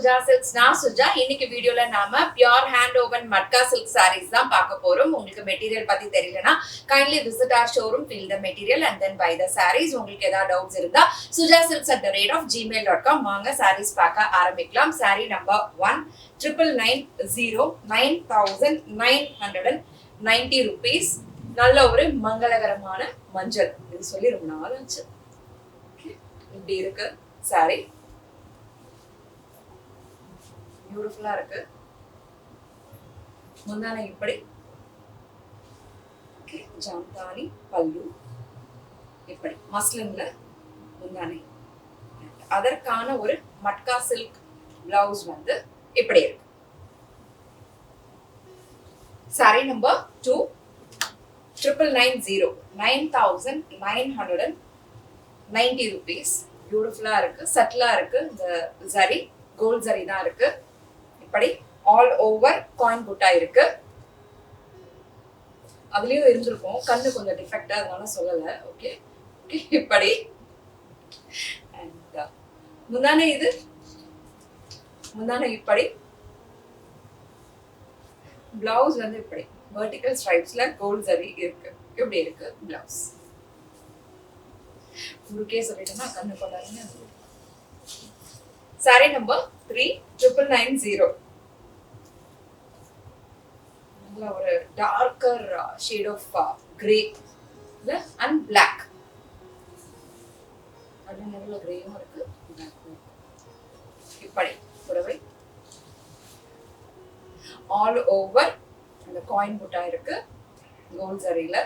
Suja silks. நான் சுஜா. இன்னைக்கு வீடியோல நாம pure hand oven matka silk sarees தான் பார்க்க போறோம். உங்களுக்கு மெட்டீரியல் பத்தி தெரியலனா kindly visit our showroom, feel the material and then buy the sarees. உங்களுக்கு ஏதாவது டவுட்ஸ் இருந்தா sujasilks@gmail.com வாங்க sarees பார்க்க ஆரம்பிக்கலாம். saree number 1,990 rupees. நல்ல ஒரு மங்களகரமான மஞ்சள். இது சொல்லி ரொம்ப நாள் ஆச்சு. இப்படி இருக்கு saree. பியூட்டிஃபுல்லா இருக்கு. முந்தானை இப்படி ஜாம்தானி பல்லு இப்படி மஸ்லின்ல முந்தானை. அதற்கான ஒரு மட்கா சில்க் பிளவுஸ் வந்து இப்படி இருக்கு. Sari number 2,990 rupees. பியூட்டிஃபுல்லா இருக்கு, சட்டிலா இருக்கு. இந்த ஜரி கோல்ட் ஜரி தான் இருக்கு. இப்படி ஆல் ஓவர் காயின் புட்டா இருக்கு. அதுலயும் இருந்திருக்கும், கண்ணு கொஞ்சம் டிஃபெக்ட் அதனால சொல்லல. Okay okay. இப்படி முந்தானை இது முந்தானை இப்படி. பிளவுஸ் வந்து இப்படி வெர்டிகல் ஸ்ட்ரைப்ஸ்ல கோல்ட் ஜரி இருக்கு. இப்படி இருக்கு பிளவுஸ். உருக்கே சொல்லிட்டேன்னா கண்ணு கொண்டாருங்க. Sorry number 3,990. ஒரு darker shade of grey and black. நடுவுல கிரேயும் இருக்கு, இப்படி புடவை ஆல் ஓவர் அந்த காயின் புட்டா இருக்கு. கோல்ட் ஜரியில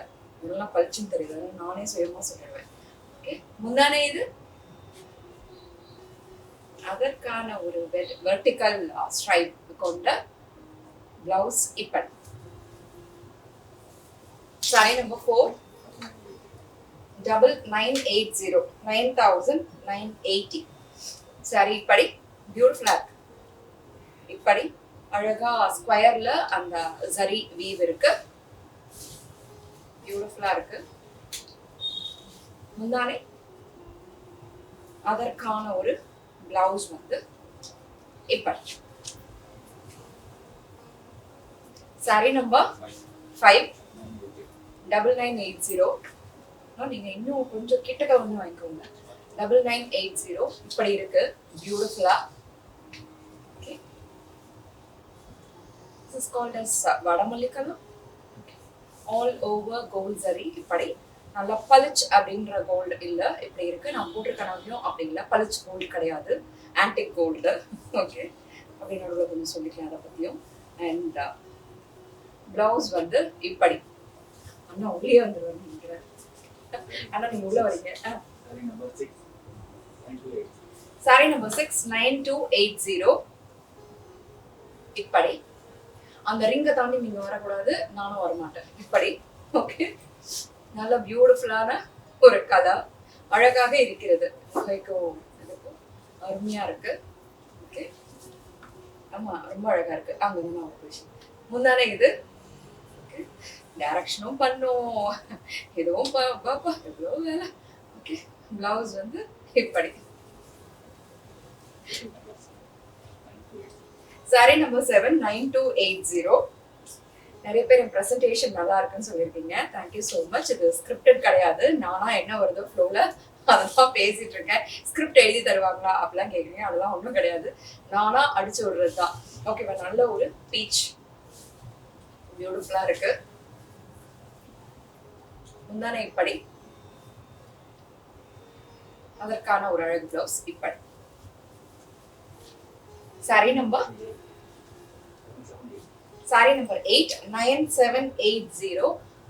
இதெல்லாம் பளிச்சுன்னு தெரியல, நானே சுயமா சொல்லிடுவேன். ஓகே. முந்தானே இது அதற்கான ஒரு வெர்டிகல் ஸ்ட்ரைப் கொண்ட பிளவுஸ் இப்படி. சாரி நம்பர் 4,980 சாரி இப்படி பியூட்டிஃபுல்லா இருக்கு. இப்படி அழகா ஸ்கொயர்ல அந்த ஜரி வீவ் இருக்கு. பியூட்டிஃபுல்லா இருக்கு. முந்தானை அதற்கான ஒரு பிளவுஸ் வந்து இப்படி. Sorry number 5,980. நீங்க இன்னும் கொஞ்சம் கிட்டக்க வந்து வாங்கிக்கோங்க. 9,980 இப்படி இருக்கு. பியூட்டிஃபுல்லா. Okay. This is called as vadamalli colour. All over gold zari இப்படி. நல்லா பளிச் அப்படின்ற கோல்டு இல்ல, இப்படி இருக்கு. நான் போட்டிருக்கணும் அப்படி இல்லை, பளிச் கோல்டு கிடையாது, ஆன்டிக் கோல்டு. ஓகே. அப்படின்னு கொஞ்சம் சொல்லிக்கலாம் அதை பத்தியும். அண்ட் பிளவுஸ் வந்து இப்படி. அண்ணா உள்ளே வந்துருவாங்க நினைக்கிறேன். ஆனா நீங்க உள்ள வரீங்க. சாரி நம்பர் 6,980 இப்படி. அந்த ரிங்கை தாண்டி நீங்க வரக்கூடாது, நானும் வரமாட்டேன். இப்படி. ஓகே. நல்ல பியூட்டிஃபுல்லான ஒரு கலர், அழகாக இருக்கிறது. அருமையா இருக்கு. ஓகே. ஆமா, ரொம்ப அழகா இருக்கு. அங்க முந்தானே இது டைரக்ஷனும் பண்ணும், எதுவும் எவ்வளோ வேலை. ஓகே. பிளவுஸ் வந்து இப்படி. Sorry number 7,980. நிறைய பேர் என் ப்ரெசன்டேஷன் நல்லா இருக்குன்னு சொல்லியிருக்கீங்க. Thank you so much. இது ஸ்கிரிப்டட் கிடையாது, நானா என்ன வருதோ ஃப்ளோல அதெல்லாம் பேசிட்டு இருக்கேன். ஸ்கிரிப்ட் எழுதி தருவாங்களா அப்படிலாம் கேட்குறீங்க, அதெல்லாம் ஒன்றும் கிடையாது, நானா அடிச்சு விடுறது தான். ஓகேவா. நல்ல ஒரு பீச் பியூட்டிஃபுல்லா இருக்கு. முந்தானை இப்படி. அதற்கான ஒரு அழகு பிளவுஸ் இப்படி. Sorry number 8,9780.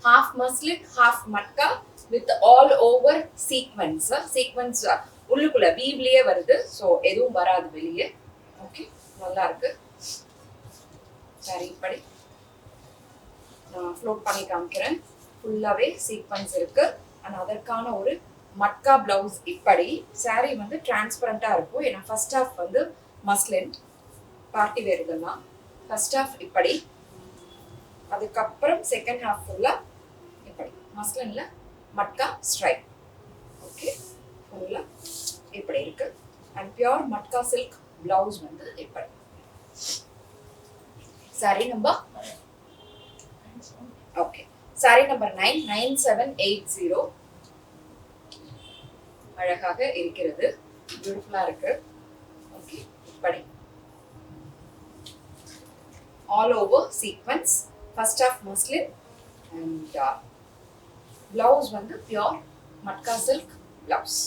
half muslin half matka with all over sequence. sequence உள்ளுக்குள்ள வீவ்லயே வருது, சோ எதுவும் வராது வெளியே. ஓகே. நல்லா இருக்கு. சாரி இப்படி. நான் ஃப்ளோட் பண்ணி காமிக்கிறேன். ஃபுல்லாவே சீக்வன்ஸ் இருக்கு. அண்ட் அதற்கான ஒரு மட்கா பிளவுஸ் இப்படி. சாரி வந்து டிரான்ஸ்பரண்டா இருக்கும், ஏன்னா ஃபர்ஸ்ட் ஹாஃப் வந்து மஸ்லின் பார்ட்டி வேர் இதெல்லாம். ஃபர்ஸ்ட் ஹாஃப் இப்படி, அதுக்கப்புறம் செகண்ட் ஹாஃப் ஃபுல்லா இப்படி மஸ்லின்ல மட்கா ஸ்ட்ரைப். ஓகே. ஃபுல்லா இப்படி இருக்கு. And pure matka silk blouse வந்து இப்படி. saree number okay saree number 9780 அழகாக இருக்கிறது, பியூட்டிஃபுல்லா இருக்கு. ஓகே இப்படி all over sequence, first half muslin and blouse வந்து pure matka silk blouse.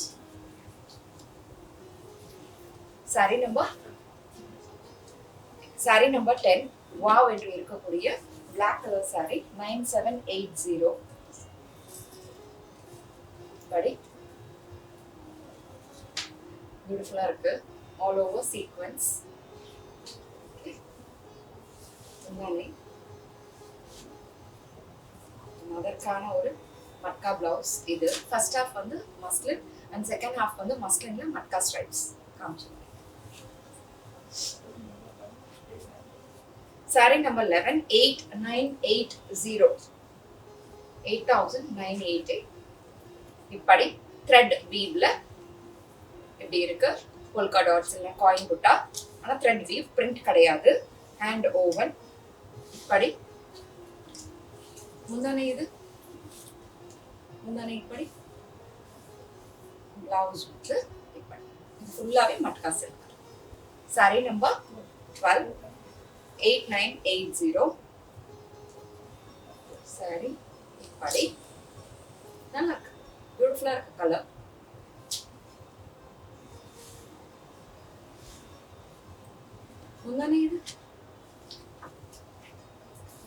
saree number 10 wow என்று இருக்கக்கூடிய black color saree 9780 படி பியூட்டிஃபுல்லா இருக்கு, all over sequence. அதற்கான ஒரு மட்கா பிளவுஸ் இது. ஃபர்ஸ்ட் ஹாஃப் வந்து மஸ்லின் அண்ட் செகண்ட் ஹாஃப் வந்து மஸ்லின்ல மட்கா ஸ்ட்ரைப்ஸ் காமிச்சிருக்கேன். saree number 11 8980 8980 இப்படி thread weaveல இப்படி இருக்கு, polka dots இல்ல காயின் புட்டா, ஆனா thread weave print கிடையாது, hand woven இப்படி. முந்தானை இது முந்தானை இப்படி, பிளவுஸ் வந்து இப்படி, இது ஃபுல்லாவே matka silk. saree number 12 8980 saree இப்படி நல்லா இருக்கு, பியூட்டிஃபுல்லா இருக்கு கலர். முந்தானை இது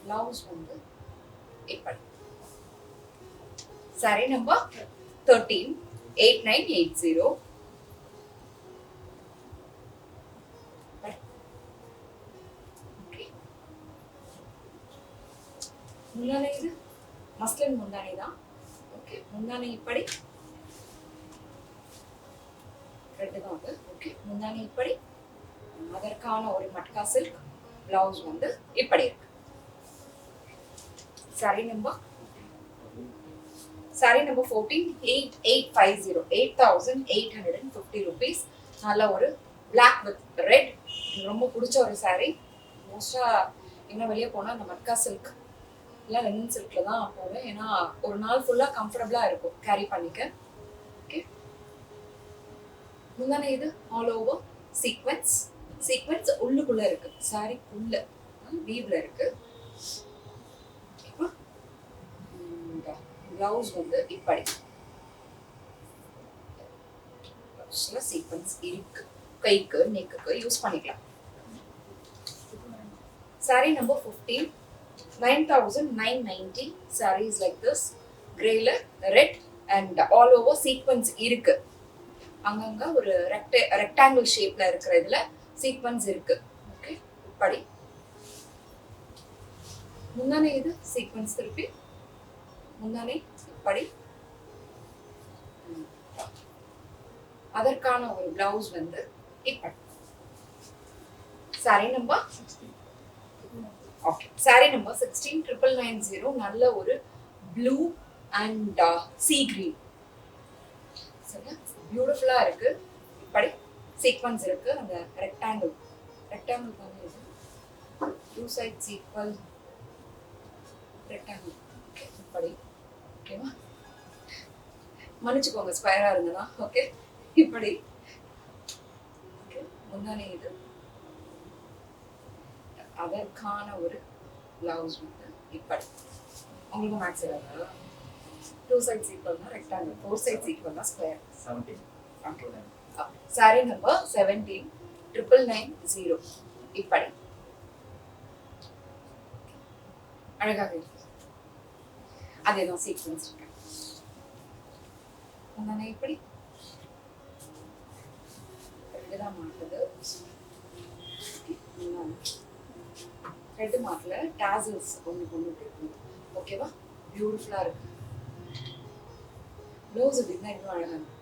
பிளவுஸ் வந்து இப்படி. saree number 13 8980 முந்தானை இது மஸ்லின் முந்தானை தான். ஓகே முந்தானை இப்படி ரெண்டு தான் அது. ஓகே முந்தானை இப்படி, அதற்கான ஒரு மட்கா சில்க் பிளவுஸ் வந்து இப்படி இருக்கு. saree number 14 8850 8850 rupees. நல்ல ஒரு black with red, ரொம்ப பிடிச்ச ஒரு saree. மோஸ்டா என்ன வெளியே போனா அந்த மட்கா சில்க் இல்ல லெனின் சில்க்ல தான் போவேன், ஏன்னா ஒரு நாள் ஃபுல்லா கம்ஃபர்டபுளா இருக்கும் கேரி பண்ணிக்க. ஓகே முந்தானை இது ஆல் ஓவர் சீக்வென்ஸ், சீக்வென்ஸ் உள்ளுக்குள்ள இருக்கு, சாரிக்குள்ள வீவ்ல இருக்கு. பிளவுஸ் வந்து இப்படி சீக்வென்ஸ் இருக்கு, கைக்கு நெக்குக்கு யூஸ் பண்ணிக்கலாம். saree number 15 9990 sarees like this, grayல red and all over sequence இருக்கு. அங்கங்க ஒரு ரெக்டாங்கிள் ஷேப்ல இருக்கிற இதுல சீக்வென்ஸ் இருக்கு. ஓகே இப்படி முந்தானை இது சீக்வென்ஸ் திருப்பி முந்தானை இப்படி, அதற்கான ஒரு பிளவுஸ் வந்து இப்படி. saree number okay saree number 16990 நல்ல ஒரு ப்ளூ அண்ட் சீ கிரீன், சரியா பியூட்டிஃபுல்லா இருக்கு. இப்படி சீக்வென்ஸ் இருக்கு, அந்த ரெக்டாங்கிள் தானே இது, two sides equal rectangle. Okay இப்படி ஓகேவா, மன்னிச்சுக்கோங்க ஸ்கொயரா இருந்ததா. ஓகே இப்படி ஓகே முந்தானை இது, அதற்கான ஒரு பிளவுஸ் வந்து இப்படி. உங்களுக்கு மேக்ஸ் ஏதாவது டூ சைட்ஸ் ஈக்குவல்னா ரெக்டாங்கிள், ஃபோர் சைட்ஸ் ஈக்குவல்னா ஸ்கொயர். 17 saree number 17990 இப்படி அழகாக இருக்கு. அதேதான் சீக்வென்ஸ் இருக்கு. முந்தானை இப்படி ரெண்டுதான் மாட்டுது, ரெண்டு மாட்டல டாசல்ஸ் ஒன்று இருக்கு. ஓகேவா பியூட்டிஃபுல்லா இருக்கு. பிளவுஸ் எப்படின்னா இன்னும் அழகா இருக்கு.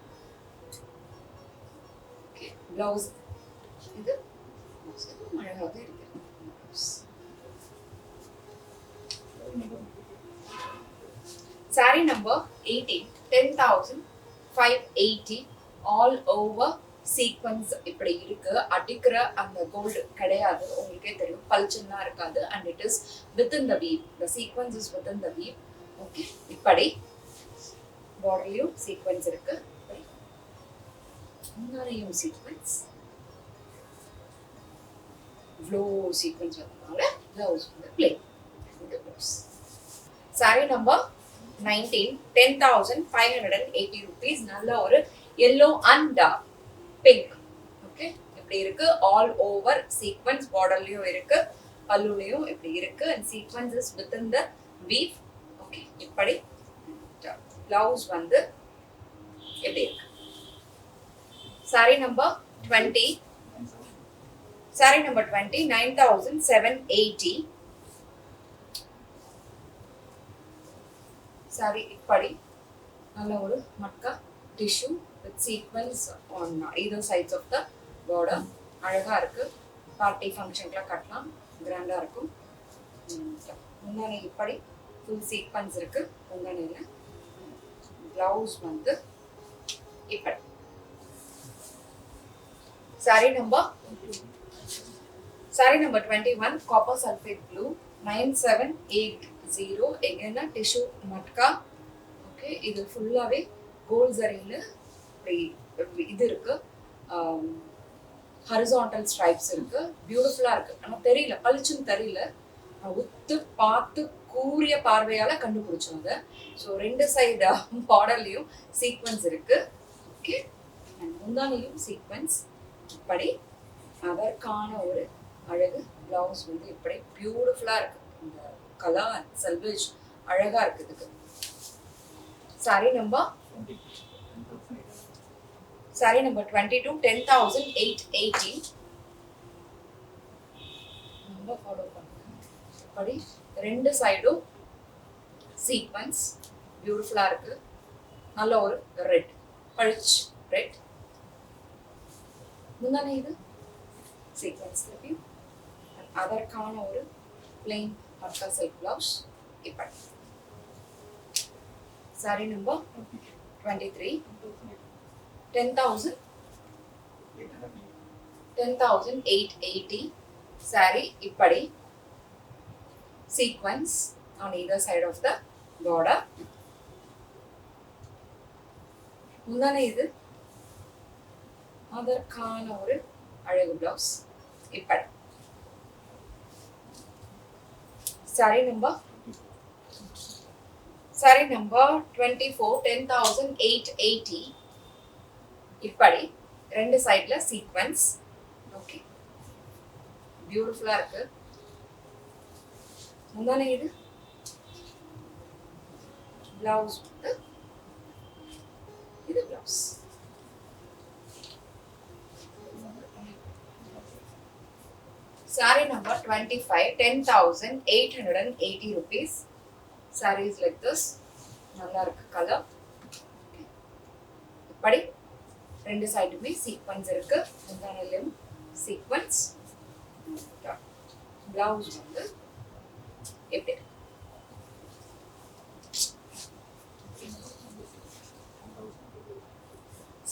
ஓகே பிளவுஸ் இது அழகாக இருக்கு. saree number 18 10580 all over sequence இப்படி இருக்கு. அடிக்கிற அந்த கோல்டு கிடையாது, உங்களுக்கே தெரியும், பல்ச்சுன்னா இருக்காது. And it is within the we've, the sequence is within the we've. Okay, இப்படி பார்டர்லயும் சீக்வன்ஸ் இருக்கு, முன்னாடியும் சீக்வன்ஸ், இவ்வளோ சீக்வன்ஸ் வந்ததுனால பிளவுஸ் வந்து பிளேன். Sorry number 19, 10,580 rupees. நல்ல ஒரு yellow and pink. ஓகே, இப்படி இருக்கு. ஆல் ஓவர் சீக்வன்ஸ், பார்டர்லயும் இருக்கு, பல்லுலயும் இப்படி இருக்கு. And sequins is within the weave. Okay, இப்படி பிளவுஸ் வந்து எப்படி இருக்கு. Sari number 20, sari number 20, 9,780. சாரி இப்படி நல்ல ஒரு மக்கா tissue with sequins on either sides of the border. அழகா இருக்கு, பார்ட்டி ஃபங்க்ஷன்க்குலாம் கட்டலாம், கிராண்டா இருக்கும். முந்தானி இப்படி ஃபுல் சீக்வன்ஸ் இருக்கு முந்தானியில. பிளவுஸ் வந்து இப்படி. Sorry number 21, copper sulphate blue, 9780. எங்கன்னா டிஷ்யூ மட்கா. ஓகே, இது ஃபுல்லாவே கோல்ட் ஜரியில இது இருக்கு, ஹரிசாண்டல் ஸ்ட்ரைப்ஸ் இருக்கு, பியூட்டிஃபுல்லா இருக்கு. நம்ம தெரியல, பளிச்சுன்னு தெரியல, உத்து பார்த்து கூரிய பார்வையால கண்டுபிடிச்சோம் அதை. ஸோ ரெண்டு சைடு பார்டர்லயும் சீக்வன்ஸ் இருக்கு. ஓகே, முந்தானியும் சீக்வன்ஸ் இப்படி. அதற்கான ஒரு அழகு பிளவுஸ் வந்து இப்படி பியூட்டிஃபுல்லா இருக்கு. இந்த கலர் செல்வேஜ் அழகா இருக்கு இதுக்கு. Sorry number 22, 10,880. ரொம்ப ஃபாலோ பண்ணுங்க. இப்படி ரெண்டு சைடும் சீக்வன்ஸ் பியூட்டிஃபுல்லா இருக்கு. நல்ல ஒரு ரெட், பளிச் ரெட். முந்தானே இது சீக்வன்ஸ் திருப்பியும். அதற்கான ஒரு பிளெயின் மட்கா சில்க் பிளவுஸ் இப்படி. Sorry number 23, 10,880. சாரி இப்படி sequence on either side of the border. முந்தானே இது அதற்கான ஒரு அழகு பிளவுஸ் இப்படி. Sorry number 24, 10,880. இப்படி ரெண்டு சைடுல சீக்வன்ஸ். ஓகே, பியூட்டிஃபுல்லா இருக்கு. முந்தானே இது பிளவுஸ் வந்து இது blouse. Saree number 25, 10,880 rupees. Saree is like this. நல்லா இருக்கு கலர். இப்படி ரெண்டு சைடுமே சீக்வன்ஸ் இருக்கு. முந்தானிலும் சீக்வன்ஸ். பிளவுஸ் வந்து எப்படி இருக்கு.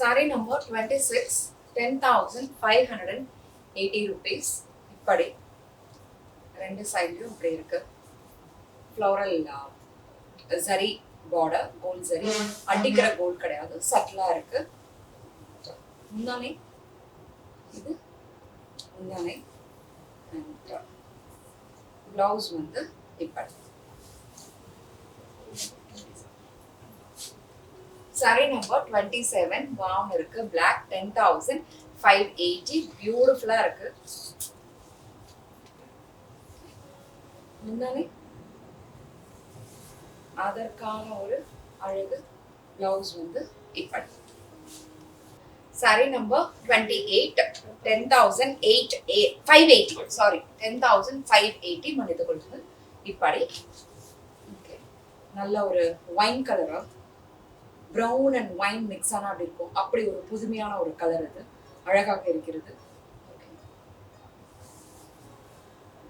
Saree number 26, 10,580 rupees. இப்படி ரெண்டு சைடுலயும் இப்படி இருக்கு. Floral zari border, gold zari, அடிக்கிற கோல்ட் கிடையாது, சட்டிலா இருக்கு. முந்தானை இது முந்தானை. பிளவுஸ் வந்து இப்படி. Saree number 27, வாவ் இருக்கு, black, 10,580. பியூட்டிஃபுல்லா இருக்கு. முந்தானை அதற்கான ஒரு அழகு பிளவுஸ் வந்து இப்படி. Saree number 28, 10,580. சாரி, 10,580 மன்னித்துக் கொள்ளுங்கள். இப்படி நல்ல ஒரு வைன் கலரா, ப்ரௌன் அண்ட் வைன் மிக்ஸ் ஆனா அப்படி இருக்கும். அப்படி ஒரு புதுமையான ஒரு கலர் இது, அழகாக இருக்கிறது.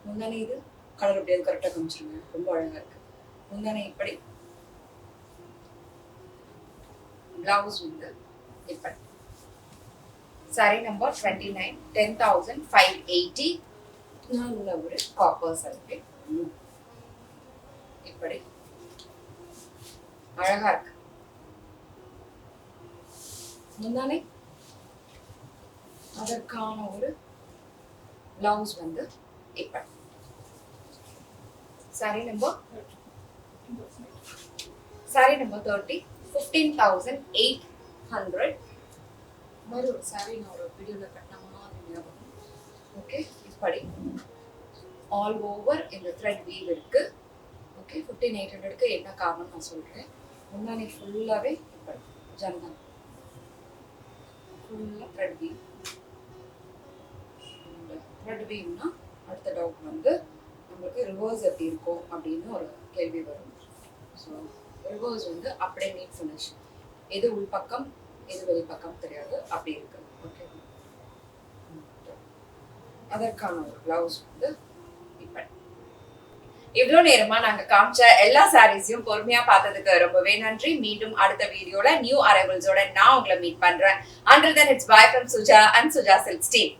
முந்தானை இது கலர் அப்படியே கரெக்டாக காமிச்சிருங்க, ரொம்ப அழகா இருக்கு. முந்தானை இப்படி, பிளவுஸ் வந்து இப்படி. saree number 29, 10,580. நல்ல ஒரு காப்பர் saree. இப்படி அழகா இருக்கு. முந்தானே அதற்கான ஒரு பிளவுஸ் வந்து இப்படி. saree number 30, 15,800. மாதிரி ஒரு saree நான் ஒரு வீடியோல கட்டின மாதிரி ஞாபகம். ஓகே, இப்படி ஆல் ஓவர் இந்த த்ரெட் வீவ் இருக்கு. ஓகே, 15,800க்கு என்ன காரணம் நான் சொல்றேன். முன்னாடி ஃபுல்லாவே இப்படி ஜந்தன் ஃபுல்லா த்ரெட் வீவ். த்ரெட் வீவ்னா அடுத்த டவுட் வந்து நம்மளுக்கு ரிவர்ஸ் எப்படி இருக்கும் அப்படின்னு ஒரு கேள்வி வரும். ஸோ ரிவர்ஸ் வந்து அப்படியே நீட் ஃபினிஷ், எது உள்பக்கம் எது வெளிப்பக்கம் தெரியாது, அப்படி இருக்கு. ஓகே, அதற்கான ஒரு பிளவுஸ் வந்து இப்படி. இவ்வளவு நேரமா நாங்க காமிச்ச எல்லா சாரீஸையும் பொறுமையா பார்த்ததுக்கு ரொம்பவே நன்றி. மீண்டும் அடுத்த வீடியோல நியூ அரைவல்ஸோட நான் உங்களை மீட் பண்றேன். Until then, it's bye from Suja and Suja Silks team.